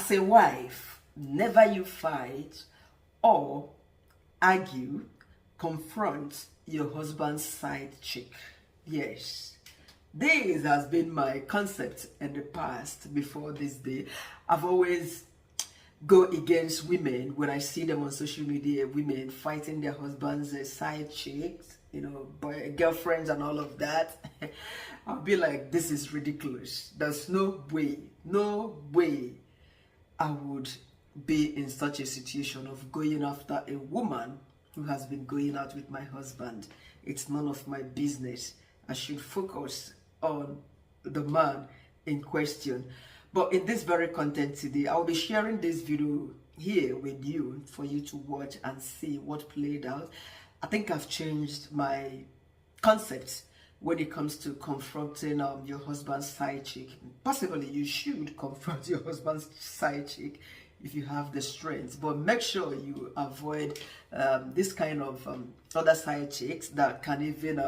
As a wife, never you fight or argue, confront your husband's side chick. Yes, this has been my concept in the past. Before this day, I've always go against women when I see them on social media, women fighting their husbands' side chicks, you know, girlfriends and all of that. I'll be like, this is ridiculous. There's no way I would be in such a situation of going after a woman who has been going out with my husband. It's none of my business. I should focus on the man in question. But in this very content today, I'll be sharing this video here with you for you to watch and see what played out. I think I've changed my concept when it comes to confronting your husband's side chick. Possibly you should confront your husband's side chick if you have the strength, but make sure you avoid this kind of other side chicks that can even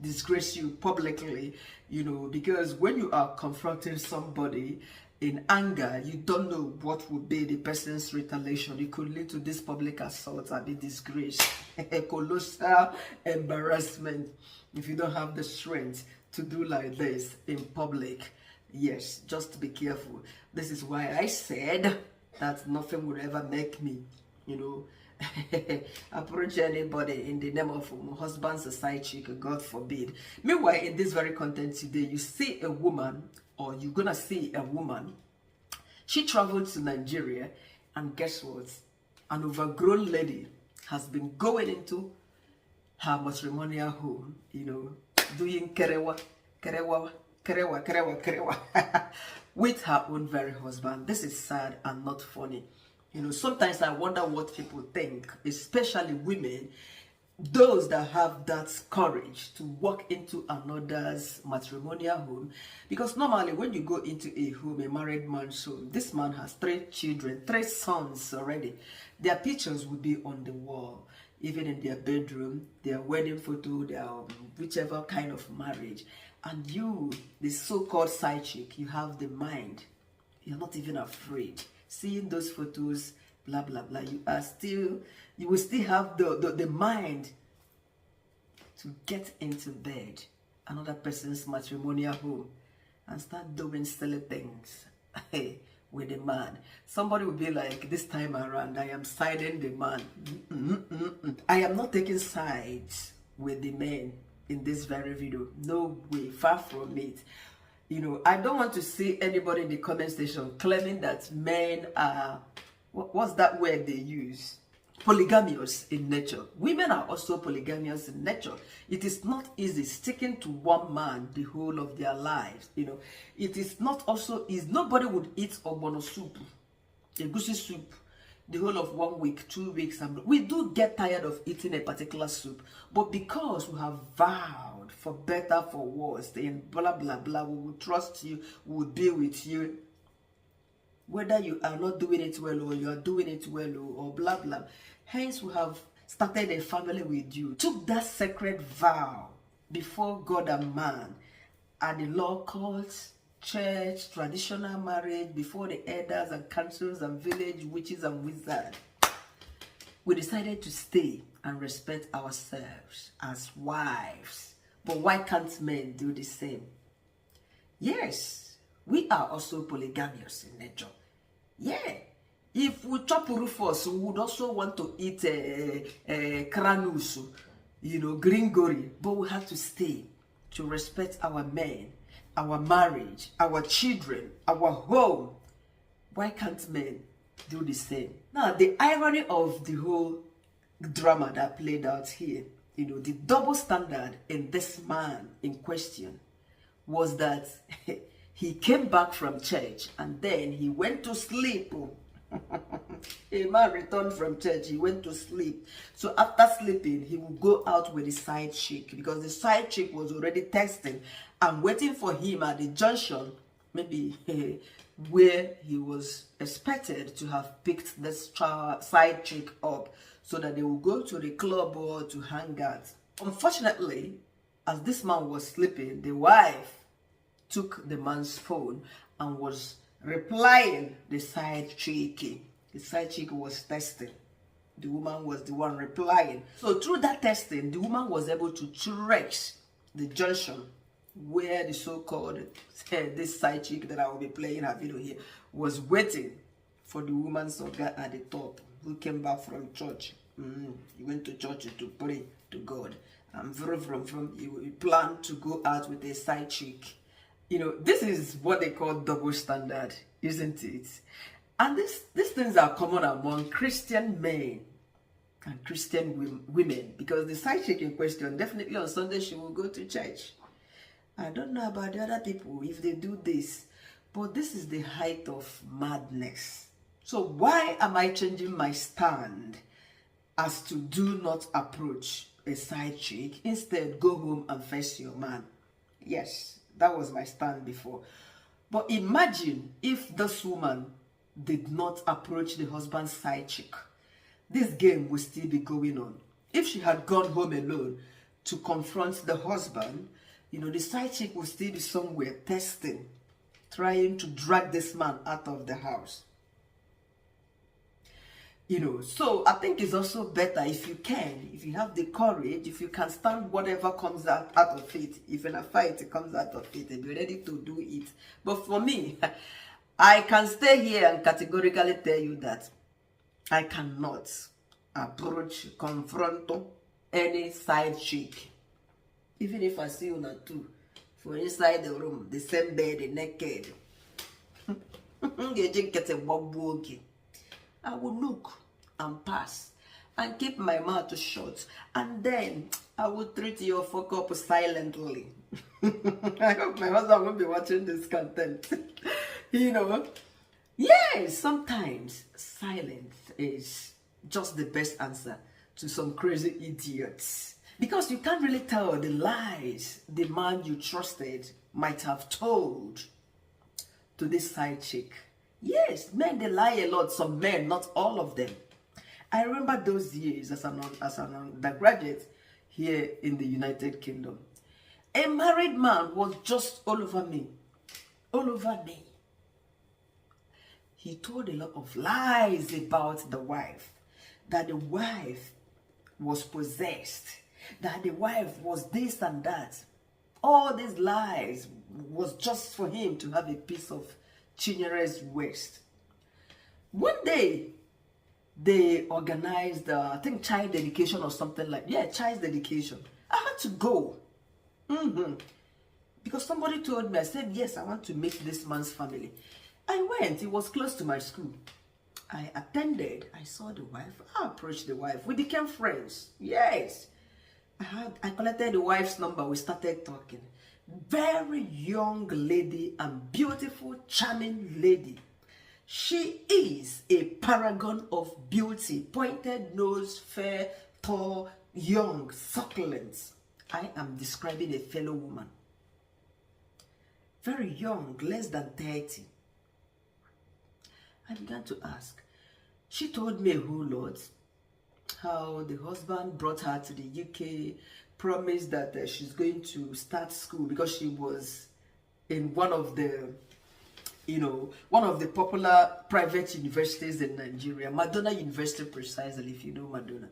disgrace you publicly, you know, because when you are confronting somebody in anger, you don't know what would be the person's retaliation. It could lead to this public assault and be disgrace, a colossal embarrassment if you don't have the strength to do like this in public. Yes, just be careful. This is why I said that nothing would ever make me, you know, approach anybody in the name of my husband's side chick, God forbid. Meanwhile, in this very content today, you see a woman, or you're gonna see a woman. She traveled to Nigeria, and guess what? An overgrown lady has been going into her matrimonial home, you know, doing kerewa with her own very husband. This is sad and not funny. You know, sometimes I wonder what people think, especially women, those that have that courage to walk into another's matrimonial home. Because normally when you go into a home, a married man's home, this man has 3 children, 3 sons already. Their pictures will be on the wall, even in their bedroom, their wedding photo, their whichever kind of marriage. And you, the so-called side chick, you have the mind. You're not even afraid. Seeing those photos, blah, blah, blah, you will still have the mind to get into bed, another person's matrimonial home, and start doing silly things with the man. Somebody will be like, this time around, I am siding the man. I am not taking sides with the men in this very video. No way, far from it. You know, I don't want to see anybody in the comment section claiming that men are, what's that word they use? Polygamous in nature. Women are also polygamous in nature. It is not easy sticking to one man the whole of their lives. You know, it is not also easy. Nobody would eat ogbono soup, egusi soup, the whole of 1 week, 2 weeks, and we do get tired of eating a particular soup. But because we have vowed for better, for worse, in blah blah blah, we will trust you, we will be with you, whether you are not doing it well or you are doing it well, or blah blah. Hence, we have started a family with you, took that sacred vow before God and man at the law courts, church, traditional marriage, before the elders and councils and village witches and wizards. We decided to stay and respect ourselves as wives. But why can't men do the same? Yes, we are also polygamous in nature. Yeah. If we chop rufus, we would also want to eat kranus, you know, gringori. But we have to stay to respect our men, our marriage, our children, our home. Why can't men do the same? Now, the irony of the whole drama that played out here, you know, the double standard in this man in question was that he came back from church and then he went to sleep. A man returned from church, he went to sleep. So after sleeping, he would go out with the side chick, because the side chick was already texting and waiting for him at the junction, maybe where he was expected to have picked this side chick up so that they would go to the club or to hang out. Unfortunately, as this man was sleeping, the wife took the man's phone and was replying the side chick. The side chick was testing. The woman was the one replying. So through that testing, the woman was able to trace the junction where the so-called this side chick that I will be playing her video here was waiting for the woman's oga at the top, who came back from church. He went to church to pray to God. And from you plan to go out with a side chick. You know, this is what they call double standard, isn't it? And these things are common among Christian men and Christian women, because the side chick in question, definitely on Sunday she will go to church. I don't know about the other people if they do this, but this is the height of madness. So why am I changing my stand as to do not approach a side chick? Instead, go home and face your man. Yes, that was my stand before. But imagine if this woman did not approach the husband's side chick. This game would still be going on. If she had gone home alone to confront the husband, you know, the side chick would still be somewhere testing, trying to drag this man out of the house. You know, so I think it's also better if you can, if you have the courage, if you can stand whatever comes out of it. If in a fight it comes out of it, be ready to do it. But for me, I can stay here and categorically tell you that I cannot approach, confront any side chick. Even if I see una two for inside the room, the same bed, the naked. I will look and pass and keep my mouth shut, and then I will treat your fuck up silently. I hope my husband won't be watching this content. You know, yes, sometimes silence is just the best answer to some crazy idiots, because you can't really tell the lies the man you trusted might have told to this side chick. Yes, men, they lie a lot. Some men, not all of them. I remember those years as an undergraduate here in the United Kingdom. A married man was just all over me. All over me. He told a lot of lies about the wife. That the wife was possessed. That the wife was this and that. All these lies was just for him to have a piece of Chinyere's waist. One day, they organized, I think, child dedication or something like, yeah, child dedication. I had to go. Because somebody told me, I said, yes, I want to meet this man's family. I went, it was close to my school. I attended, I saw the wife, I approached the wife. We became friends, yes. I collected the wife's number, we started talking. Very young lady and beautiful, charming lady. She is a paragon of beauty. Pointed nose, fair, tall, young, succulent. I am describing a fellow woman. Very young, less than 30. I began to ask. She told me a whole lot. How the husband brought her to the UK, promised that she's going to start school because she was in one of the popular private universities in Nigeria, Madonna University precisely, if you know Madonna.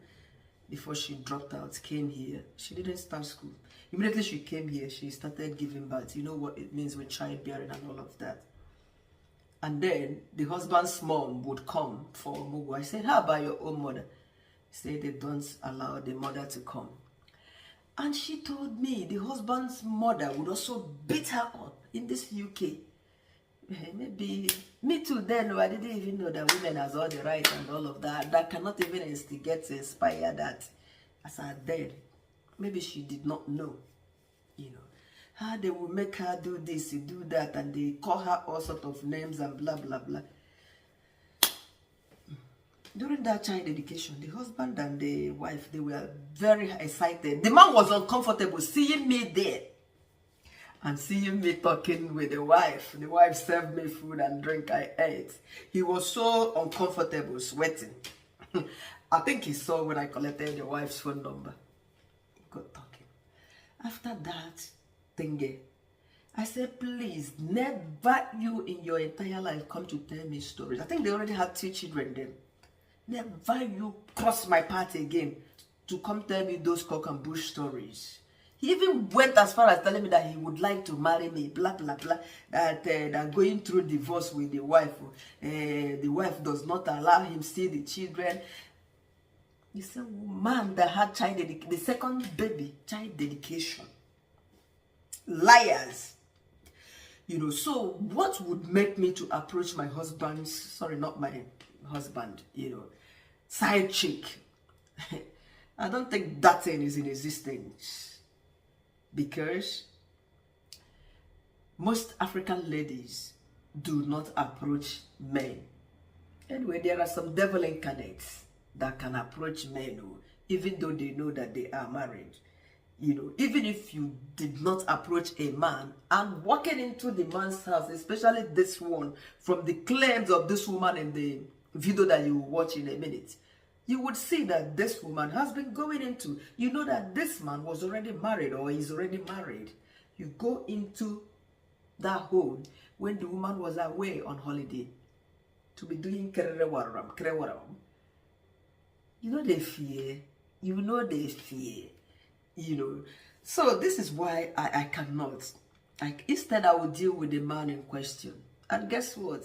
Before she dropped out, came here. She didn't start school. Immediately she came here, she started giving birth. You know what it means with childbearing and all of that. And then the husband's mom would come for Mugu. I said, how about your own mother? Say they don't allow the mother to come. And she told me the husband's mother would also beat her up in this UK. Maybe me too then, I didn't even know that women has all the right and all of that. That cannot even instigate to inspire that as I did. Maybe she did not know, you know. How they will make her do this, do that, and they call her all sorts of names and blah, blah, blah. During that child education, the husband and the wife, they were very excited. The man was uncomfortable seeing me there and seeing me talking with the wife. The wife served me food and drink, I ate. He was so uncomfortable, sweating. I think he saw when I collected the wife's phone number. Got talking. After that thingy, I said, please, never you in your entire life come to tell me stories. I think they already had 2 children then. Never you cross my path again to come tell me those cock and bush stories. He even went as far as telling me that he would like to marry me, blah, blah, blah, that going through divorce with the wife does not allow him see the children. He said, man that had the second baby, child dedication. Liars. You know, so what would make me to approach my husband's, sorry, not my husband, you know, side chick? I don't think that thing is in existence, because most African ladies do not approach men. Anyway, there are some devil incarnates that can approach men, even though they know that they are married. You know, even if you did not approach a man and walking into the man's house, especially this one, from the claims of this woman in the video that you will watch in a minute, you would see that this woman has been going into, you know that this man was already married or is already married. You go into that home when the woman was away on holiday to be doing kerewaram. You know they fear. You know they fear. You know, so this is why I cannot. Instead, I will deal with the man in question. And guess what?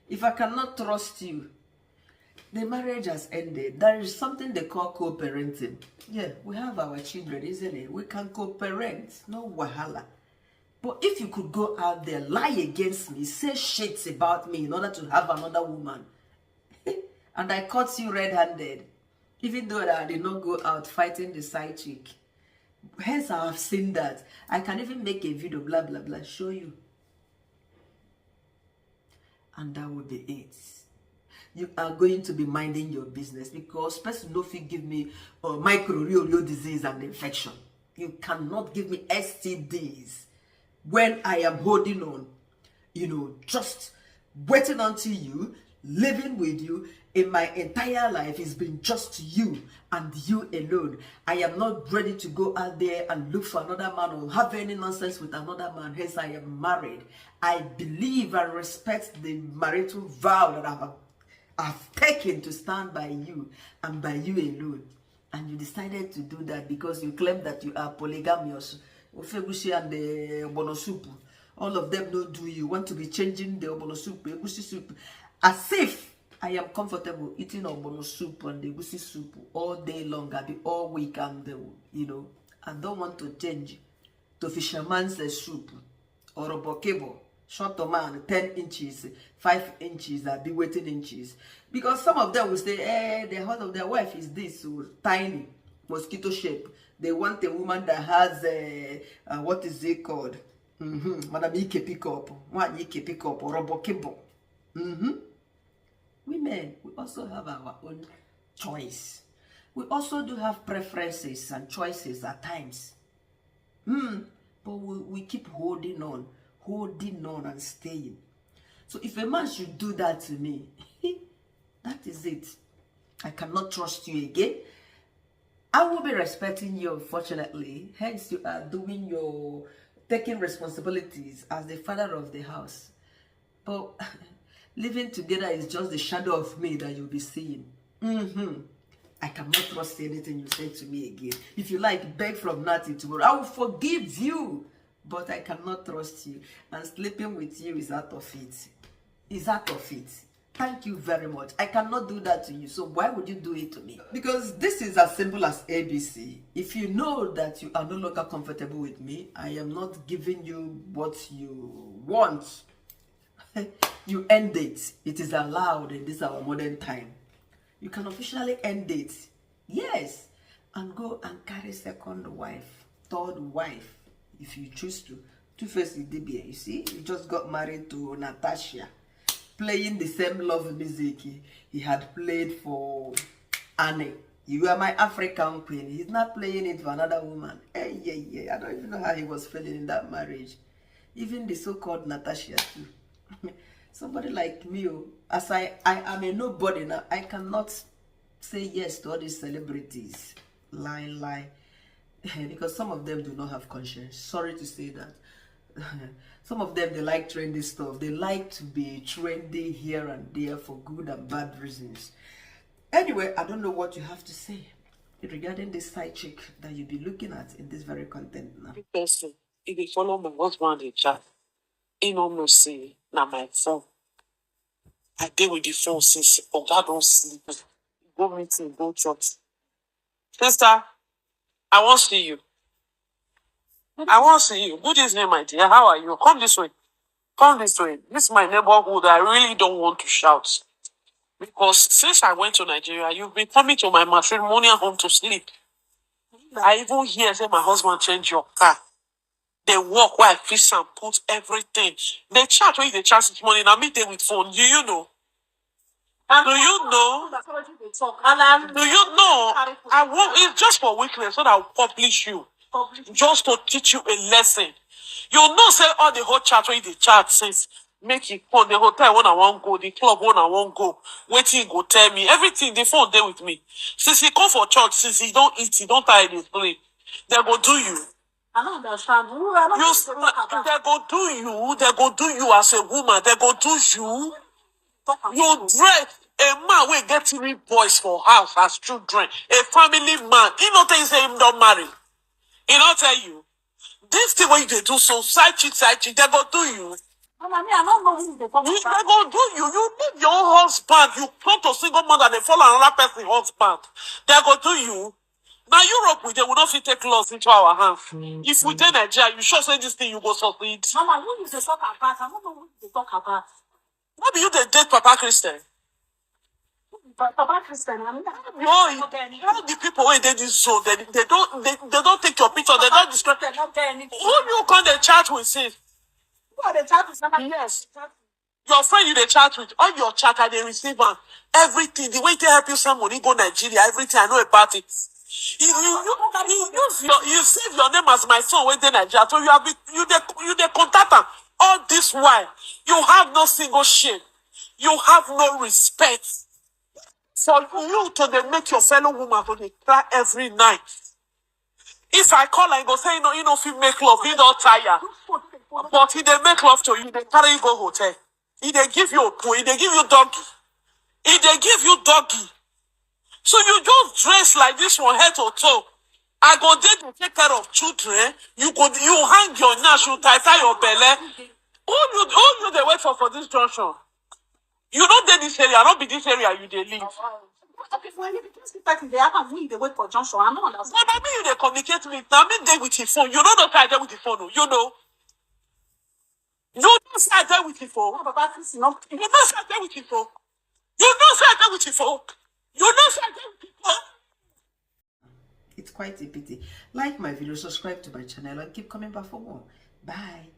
If I cannot trust you, the marriage has ended. There is something they call co-parenting. Yeah, we have our children, isn't it? We can co-parent, no wahala. But if you could go out there, lie against me, say shit about me in order to have another woman, and I caught you red-handed, even though I did not go out fighting the side chick. Hence, I have seen that. I can even make a video, blah, blah, blah, show you. And that would be it. You are going to be minding your business, because person no fit give me microreal disease and infection. You cannot give me STDs when I am holding on, you know, just waiting until you, living with you. In my entire life, it's been just you and you alone. I am not ready to go out there and look for another man or have any nonsense with another man. Hence, I am married. I believe and respect the marital vow that I've taken to stand by you and by you alone. And you decided to do that because you claim that you are polygamous. Ofegushi and the obono soup, all of them don't do you. Want to be changing the obono soup, egusi soup, as if I am comfortable eating obono soup and the egusi soup all day long, all week, and you know, I don't want to change to fisherman's soup or a bokebo, short man, 10 inches, 5 inches, be waiting inches. Because some of them will say, the heart of their wife is this, so tiny, mosquito shape. They want a woman that has what is it called? Madam Ike pick up, one Ike pick up, or a bokebo. Women, we also have our own choice. We also do have preferences and choices at times. But we keep holding on and staying. So if a man should do that to me, that is it. I cannot trust you again. I will be respecting you, unfortunately. Hence, you are taking responsibilities as the father of the house. But living together is just the shadow of me that you'll be seeing. I cannot trust anything you say to me again. If you like, beg from now till tomorrow. I will forgive you. But I cannot trust you. And sleeping with you is out of it. Is out of it. Thank you very much. I cannot do that to you. So why would you do it to me? Because this is as simple as ABC. If you know that you are no longer comfortable with me, I am not giving you what you want. You end it. It is allowed in this our modern time. You can officially end it. Yes. And go and carry second wife, third wife, if you choose to. Two-Face DBA, you see? He just got married to Natasha. Playing the same love music he had played for Annie. You are my African queen. He's not playing it for another woman. Hey, yeah. I don't even know how he was feeling in that marriage. Even the so-called Natasha too. Somebody like me, as I am a nobody now, I cannot say yes to all these celebrities. Lie. Because some of them do not have conscience. Sorry to say that. Some of them, they like trendy stuff. They like to be trendy here and there for good and bad reasons. Anyway, I don't know what you have to say regarding this side chick that you'll be looking at in this very content now. Person, if they follow my husband in chat, he no say na my phone. I deal with the phone since God don't sleep. Go meeting, go church. Sister, I want to see you. I want to see you. Good evening, my dear. How are you? Come this way. Come this way. This is my neighborhood. I really don't want to shout. Because since I went to Nigeria, you've been coming to my matrimonial home to sleep. I even hear say my husband changed your car. They walk while I fish and put everything. They chat when they chat this morning. I meet them with phone. Do you know? Do you know? Do you know? I won't. It's just for weakness, so that I'll publish you. Just to teach you a lesson. You know, say all the whole chat when they chat since make it phone. The hotel when I won't go, the club when I won't go. Waiting go tell me everything. The phone there with me. Since he come for church, since he don't eat, he don't tie his plate. They go do you. I don't understand. They go do you. They go do you as a woman. They go do you. You dread a man will get 3 boys for house as children. A family man. He not tell you say him don't marry. He not tell you. This thing what they do so side chick, they go do you. Mama, I don't know who they go do you. You leave your own husband. You come to single mother, they follow another person's husband. They go do you. Now Europe, they will not fit take laws into our hands. If we take Nigeria, you sure say this thing you go succeed. Mama, who is the talk about? I don't know who they talk about. What do you date Papa Christian? Papa Christian, I mean, all the people when they this zone, they don't take your picture, they don't describe. Who you call the chat with sis? Who are the chat with? Yes. Your friend you the chat with, all your chat and they receive everything. The way they help you send money go Nigeria, everything I know about it. You save your name as my son when they Nigeria, so you the contact them. All this while, you have no single shame. You have no respect. For you to make your fellow woman to cry every night. If I call and go say, you know, if you make love, you don't tire. But if they make love to you, they carry you go hotel. If they give you a poo, if they give you doggy. If they give you doggy. So you just dress like this from head to toe. I go there to take care of children. You hang your nash, you tie your belly. Who you they wait for this junction? You don't dey this area, not be this area you dey live. Okay, well, they have me they wait for junction. I don't understand. But I mean you they communicate with now. I mean they with your phone. You know not I there with the phone. You know. You don't say I there with the phone. You don't say I there with the phone. You don't say I there with the phone. You don't say I there with the phone. It's quite a pity. Like my video, subscribe to my channel, and keep coming back for more. Bye.